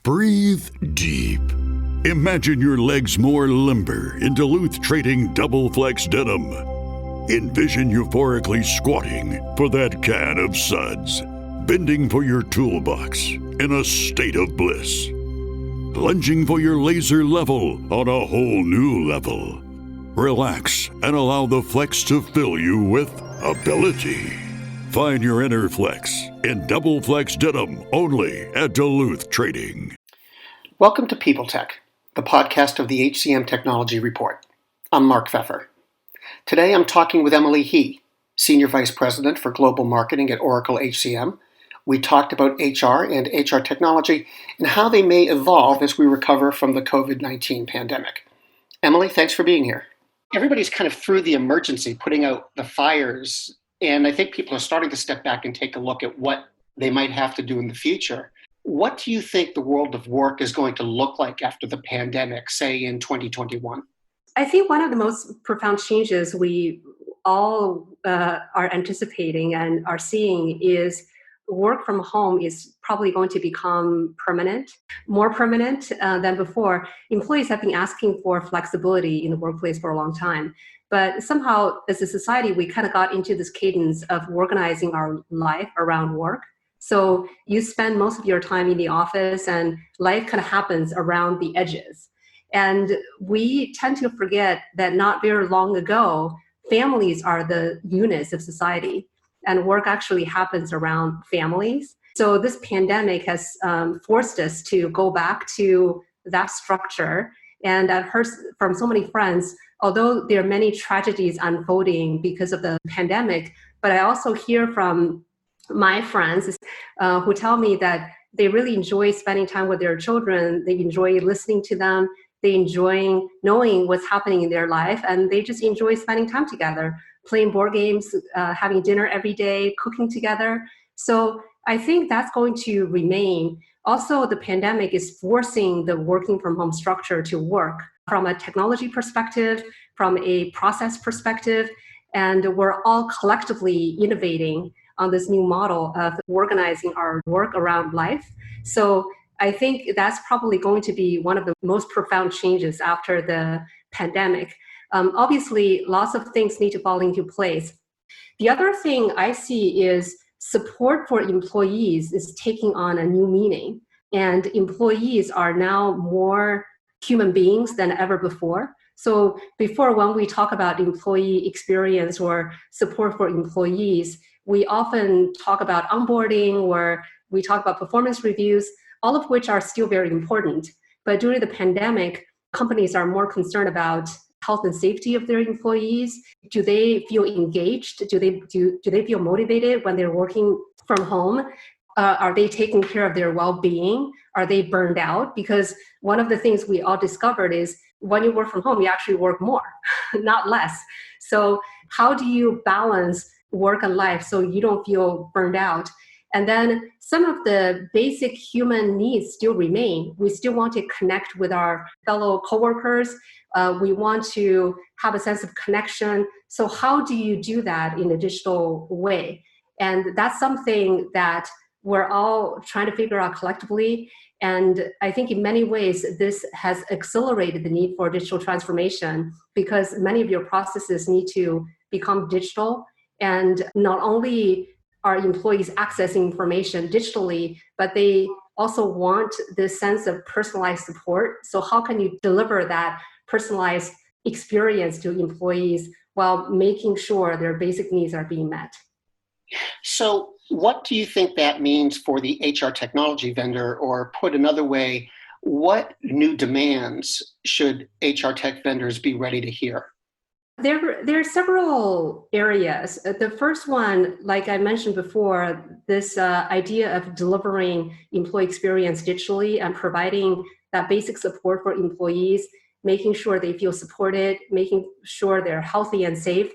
Breathe deep. Imagine your legs more limber in Duluth Trading Double Flex Denim. Envision euphorically squatting for that can of suds, bending for your toolbox in a state of bliss, lunging for your laser level on a whole new level. Relax and allow the flex to fill you with ability. Find your inner flex in Double Flex Denim only at Duluth Trading. Welcome to People Tech, the podcast of the HCM Technology Report. I'm Mark Pfeffer. Today I'm talking with Emily He, Senior Vice President for Global Marketing at Oracle HCM. We talked about HR and HR technology and how they may evolve as we recover from the COVID-19 pandemic. Emily, thanks for being here. Everybody's kind of through the emergency, putting out the fires, and I think people are starting to step back and take a look at what they might have to do in the future. What do you think the world of work is going to look like after the pandemic, say in 2021? I think one of the most profound changes we all are anticipating and are seeing is work from home is probably going to become permanent, more permanent than before. Employees have been asking for flexibility in the workplace for a long time. But somehow, as a society, we kind of got into this cadence of organizing our life around work. So you spend most of your time in the office and life kind of happens around the edges. And we tend to forget that not very long ago, families are the units of society and work actually happens around families. So this pandemic has forced us to go back to that structure. And I've heard from so many friends, although there are many tragedies unfolding because of the pandemic, but I also hear from my friends who tell me that they really enjoy spending time with their children. They enjoy listening to them. They enjoy knowing what's happening in their life, and they just enjoy spending time together, playing board games, having dinner every day, cooking together. So I think that's going to remain. Also, the pandemic is forcing the working from home structure to work from a technology perspective, from a process perspective, and we're all collectively innovating on this new model of organizing our work around life. So I think that's probably going to be one of the most profound changes after the pandemic. Obviously, lots of things need to fall into place. The other thing I see is support for employees is taking on a new meaning. And employees are now more human beings than ever before. So before, when we talk about employee experience or support for employees, we often talk about onboarding or we talk about performance reviews, all of which are still very important. But during the pandemic, companies are more concerned about health and safety of their employees. Do they feel engaged? Do they feel motivated when they're working from home? Are they taking care of their well-being? Are they burned out? Because one of the things we all discovered is when you work from home, you actually work more, not less. So how do you balance work and life so you don't feel burned out? And then some of the basic human needs still remain. We still want to connect with our fellow coworkers. We want to have a sense of connection. So how do you do that in a digital way? And that's something that we're all trying to figure out collectively. And I think in many ways, this has accelerated the need for digital transformation because many of your processes need to become digital. And not only are employees accessing information digitally, but they also want this sense of personalized support. So how can you deliver that personalized experience to employees while making sure their basic needs are being met? So what do you think that means for the HR technology vendor, or put another way, what new demands should HR tech vendors be ready to hear? There are several areas. The first one, like I mentioned before, this idea of delivering employee experience digitally and providing that basic support for employees, making sure they feel supported, making sure they're healthy and safe,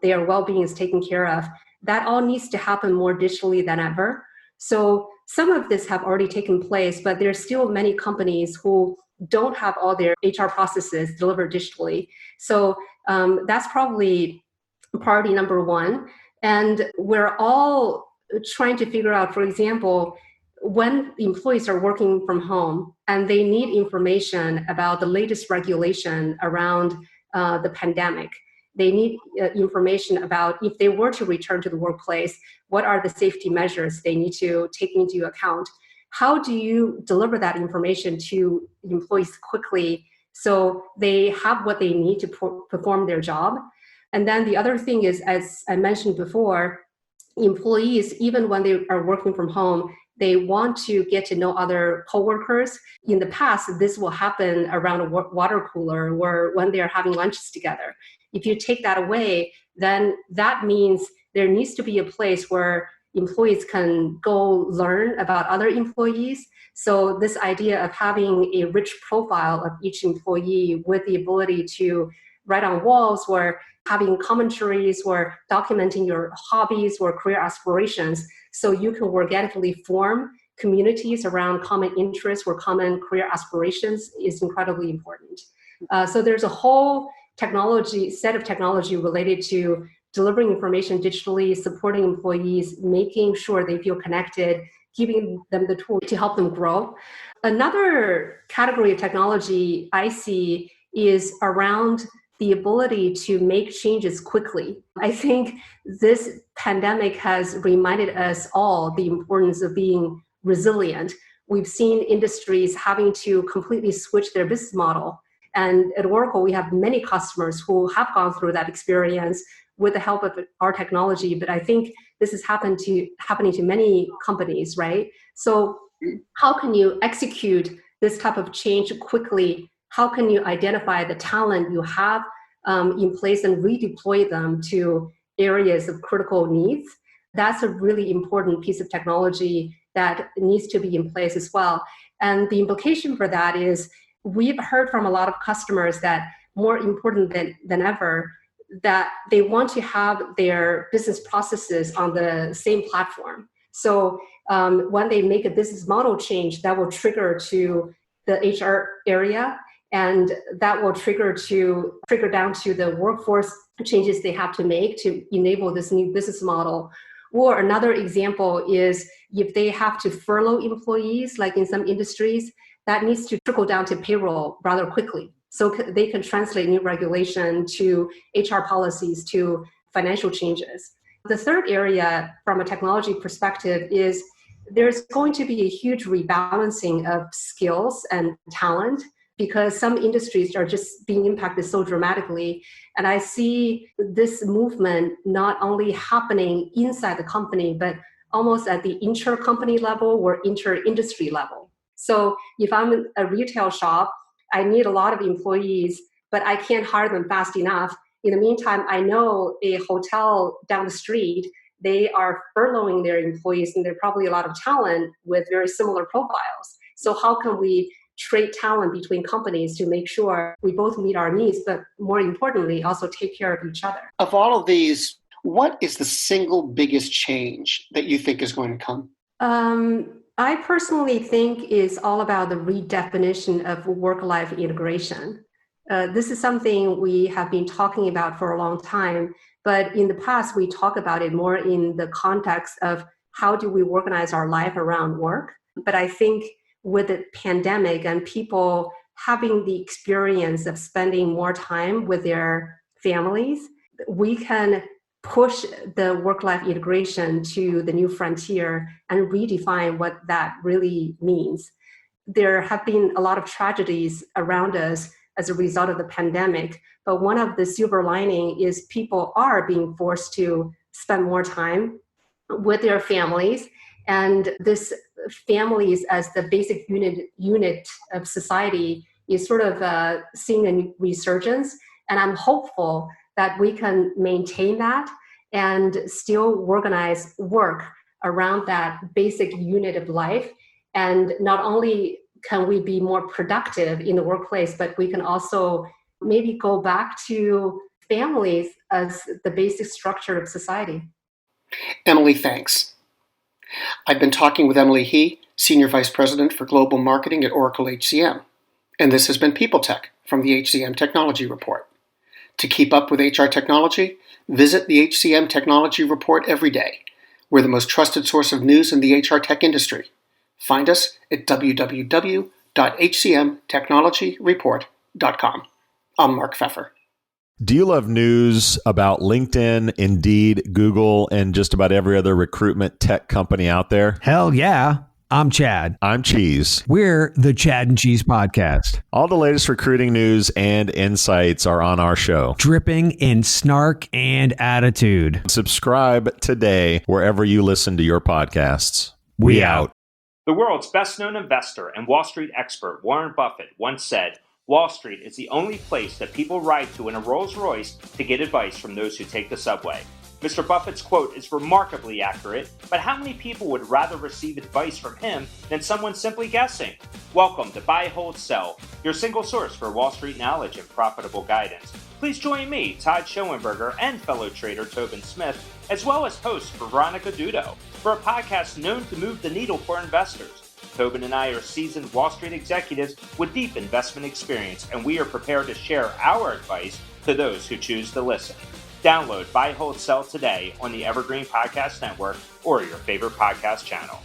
their well-being is taken care of. That all needs to happen more digitally than ever. So some of this have already taken place, but there's still many companies who don't have all their HR processes delivered digitally. So that's probably priority number one. And we're all trying to figure out, for example, when employees are working from home and they need information about the latest regulation around the pandemic, they need information about if they were to return to the workplace, what are the safety measures they need to take into account? How do you deliver that information to employees quickly so they have what they need to perform their job? And then the other thing is, as I mentioned before, employees, even when they are working from home, they want to get to know other coworkers. In the past, this will happen around a water cooler or when they're having lunches together. If you take that away, then that means there needs to be a place where employees can go learn about other employees. So this idea of having a rich profile of each employee with the ability to write on walls or having commentaries or documenting your hobbies or career aspirations so you can organically form communities around common interests or common career aspirations is incredibly important. So there's a whole set of technology related to delivering information digitally, supporting employees, making sure they feel connected, giving them the tools to help them grow. Another category of technology I see is around the ability to make changes quickly. I think this pandemic has reminded us all the importance of being resilient. We've seen industries having to completely switch their business model. And at Oracle, we have many customers who have gone through that experience with the help of our technology. But I think this is happening to many companies, right? So how can you execute this type of change quickly? How can you identify the talent you have in place and redeploy them to areas of critical needs? That's a really important piece of technology that needs to be in place as well. And the implication for that is we've heard from a lot of customers that more important than ever, that they want to have their business processes on the same platform. So when they make a business model change, that will trigger to the HR area, and that will trigger down to the workforce changes they have to make to enable this new business model. Or another example is if they have to furlough employees, like in some industries, that needs to trickle down to payroll rather quickly. So they can translate new regulation to HR policies, to financial changes. The third area from a technology perspective is there's going to be a huge rebalancing of skills and talent because some industries are just being impacted so dramatically. And I see this movement not only happening inside the company, but almost at the inter-company level or inter-industry level. So if I'm a retail shop, I need a lot of employees, but I can't hire them fast enough. In the meantime, I know a hotel down the street, they are furloughing their employees, and there are probably a lot of talent with very similar profiles. So how can we trade talent between companies to make sure we both meet our needs, but more importantly, also take care of each other? Of all of these, what is the single biggest change that you think is going to come? I personally think it's all about the redefinition of work-life integration. This is something we have been talking about for a long time, but in the past, we talk about it more in the context of how do we organize our life around work. But I think with the pandemic and people having the experience of spending more time with their families, we can push the work-life integration to the new frontier and redefine what that really means. There have been a lot of tragedies around us as a result of the pandemic, but one of the silver lining is people are being forced to spend more time with their families, and this families as the basic unit of society is sort of seeing a resurgence, and I'm hopeful that we can maintain that and still organize work around that basic unit of life. And not only can we be more productive in the workplace, but we can also maybe go back to families as the basic structure of society. Emily, thanks. I've been talking with Emily He, Senior Vice President for Global Marketing at Oracle HCM. And this has been People Tech from the HCM Technology Report. To keep up with HR technology, visit the HCM Technology Report every day. We're the most trusted source of news in the HR tech industry. Find us at www.hcmtechnologyreport.com. I'm Mark Pfeffer. Do you love news about LinkedIn, Indeed, Google, and just about every other recruitment tech company out there? Hell yeah. I'm Chad. I'm Cheese. We're the Chad and Cheese Podcast. All the latest recruiting news and insights are on our show. Dripping in snark and attitude. Subscribe today wherever you listen to your podcasts. We out. The world's best-known investor and Wall Street expert Warren Buffett once said, "Wall Street is the only place that people ride to in a Rolls-Royce to get advice from those who take the subway." Mr. Buffett's quote is remarkably accurate, but how many people would rather receive advice from him than someone simply guessing? Welcome to Buy, Hold, Sell, your single source for Wall Street knowledge and profitable guidance. Please join me, Todd Schoenberger, and fellow trader Tobin Smith, as well as host Veronica Dudo, for a podcast known to move the needle for investors. Tobin and I are seasoned Wall Street executives with deep investment experience, and we are prepared to share our advice to those who choose to listen. Download Buy, Hold, Sell today on the Evergreen Podcast Network or your favorite podcast channel.